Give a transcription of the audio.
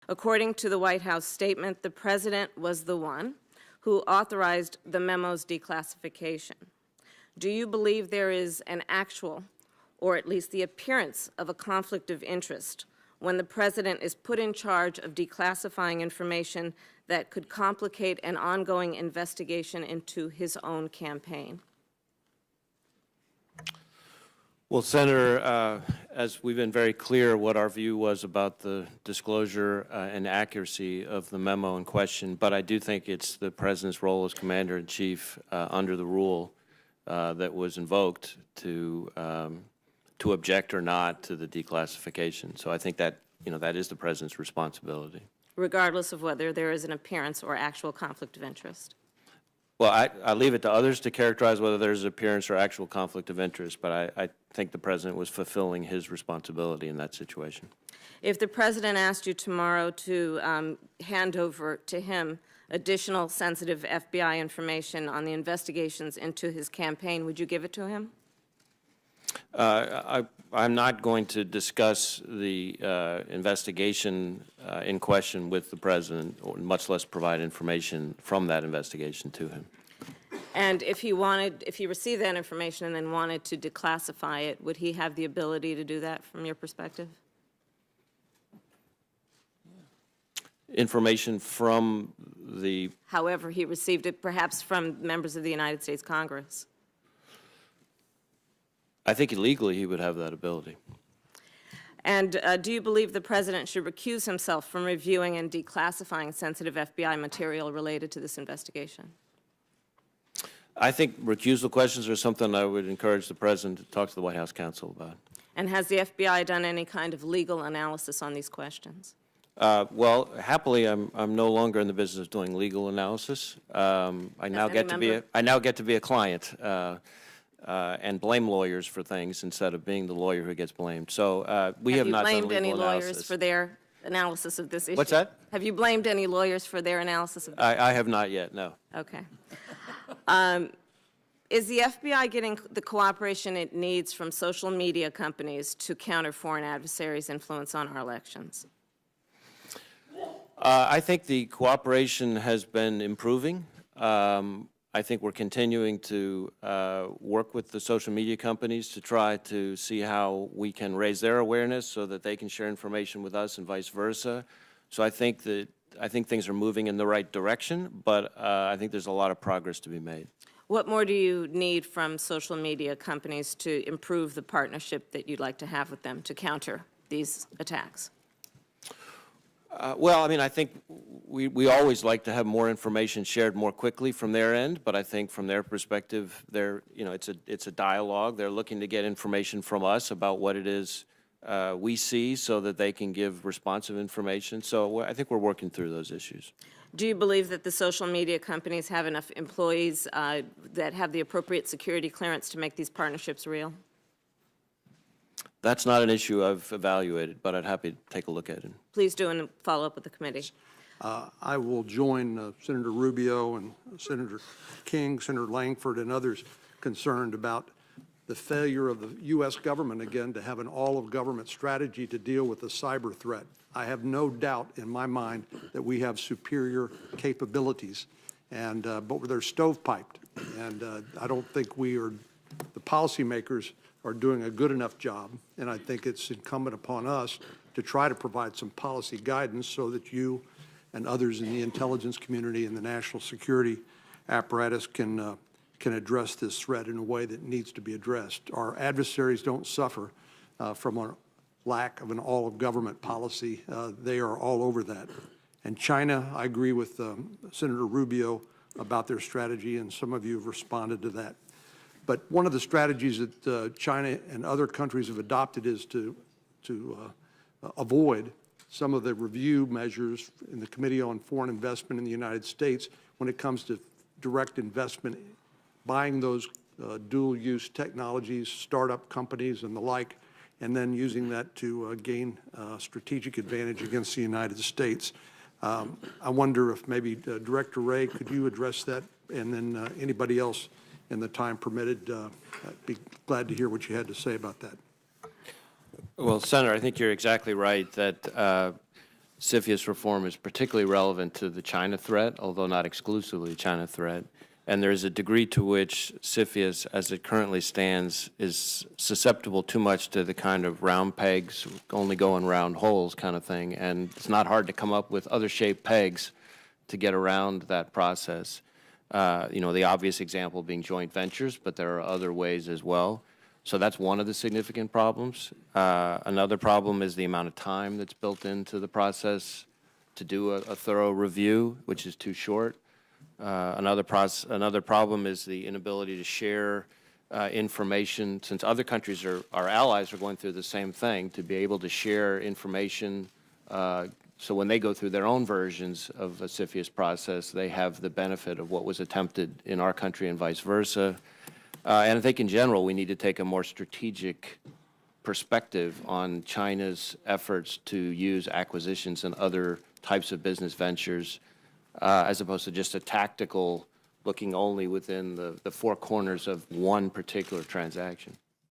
According to the White House statement, the president was the one who authorized the memo's declassification. Do you believe there is an actual, or at least the appearance of a conflict of interest when the president is put in charge of declassifying information that could complicate an ongoing investigation into his own campaign? Well, Senator, as we've been very clear what our view was about the disclosure and accuracy of the memo in question, but I do think it's the President's role as Commander-in-Chief under the rule that was invoked to object or not to the declassification. So I think that, that is the President's responsibility. Regardless of whether there is an appearance or actual conflict of interest? Well, I leave it to others to characterize whether there's an appearance or actual conflict of interest, but I think the President was fulfilling his responsibility in that situation. If the President asked you tomorrow to hand over to him additional sensitive FBI information on the investigations into his campaign, would you give it to him? I'm not going to discuss the investigation in question with the President, or much less provide information from that investigation to him. And if he received that information and then wanted to declassify it, would he have the ability to do that from your perspective? Information from the... However he received it, perhaps from members of the United States Congress. I think legally he would have that ability. And do you believe the President should recuse himself from reviewing and declassifying sensitive FBI material related to this investigation? I think recusal questions are something I would encourage the President to talk to the White House counsel about. And has the FBI done any kind of legal analysis on these questions? Well, happily, I'm no longer in the business of doing legal analysis. I now get to be a client. And blame lawyers for things instead of being the lawyer who gets blamed. So we have not done legal analysis. Have you blamed any lawyers for their analysis of this issue? What's that? Have you blamed any lawyers for their analysis of this I have not yet, no. Okay. Is the FBI getting the cooperation it needs from social media companies to counter foreign adversaries' influence on our elections? I think the cooperation has been improving. I think we're continuing to work with the social media companies to try to see how we can raise their awareness so that they can share information with us and vice versa. So I think things are moving in the right direction, but I think there's a lot of progress to be made. What more do you need from social media companies to improve the partnership that you'd like to have with them to counter these attacks? Well, I mean, I think we always like to have more information shared more quickly from their end, but I think from their perspective, it's a dialogue. They're looking to get information from us about what it is we see so that they can give responsive information. So I think we're working through those issues. Do you believe that the social media companies have enough employees that have the appropriate security clearance to make these partnerships real? That's not an issue I've evaluated, but I'd happy to take a look at it. Please do and follow up with the committee. I will join Senator Rubio and Senator King, Senator Langford, and others concerned about the failure of the U.S. government, again, to have an all-of-government strategy to deal with the cyber threat. I have no doubt in my mind that we have superior capabilities, and but they're stovepiped, and I don't think the policymakers are doing a good enough job, and I think it's incumbent upon us to try to provide some policy guidance so that you and others in the intelligence community and the national security apparatus can address this threat in a way that needs to be addressed. Our adversaries don't suffer from a lack of an all-of-government policy. They are all over that. And China, I agree with Senator Rubio about their strategy, and some of you have responded to that. But one of the strategies that China and other countries have adopted is to avoid some of the review measures in the Committee on Foreign Investment in the United States when it comes to direct investment, buying those dual-use technologies, startup companies and the like, and then using that to gain strategic advantage against the United States. I wonder if maybe Director Wray, could you address that, and then anybody else in the time permitted. I'd be glad to hear what you had to say about that. Well, Senator, I think you're exactly right that CFIUS reform is particularly relevant to the China threat, although not exclusively China threat. And there is a degree to which CFIUS, as it currently stands, is susceptible too much to the kind of round pegs, only go in round holes kind of thing. And it's not hard to come up with other shaped pegs to get around that process. You know, the obvious example being joint ventures, but there are other ways as well. So that's one of the significant problems. Another problem is the amount of time that's built into the process to do a thorough review, which is too short. Another problem is the inability to share information, since other countries our allies are going through the same thing, to be able to share information so when they go through their own versions of a CFIUS process, they have the benefit of what was attempted in our country and vice versa. And I think in general, we need to take a more strategic perspective on China's efforts to use acquisitions and other types of business ventures as opposed to just a tactical looking only within the four corners of one particular transaction.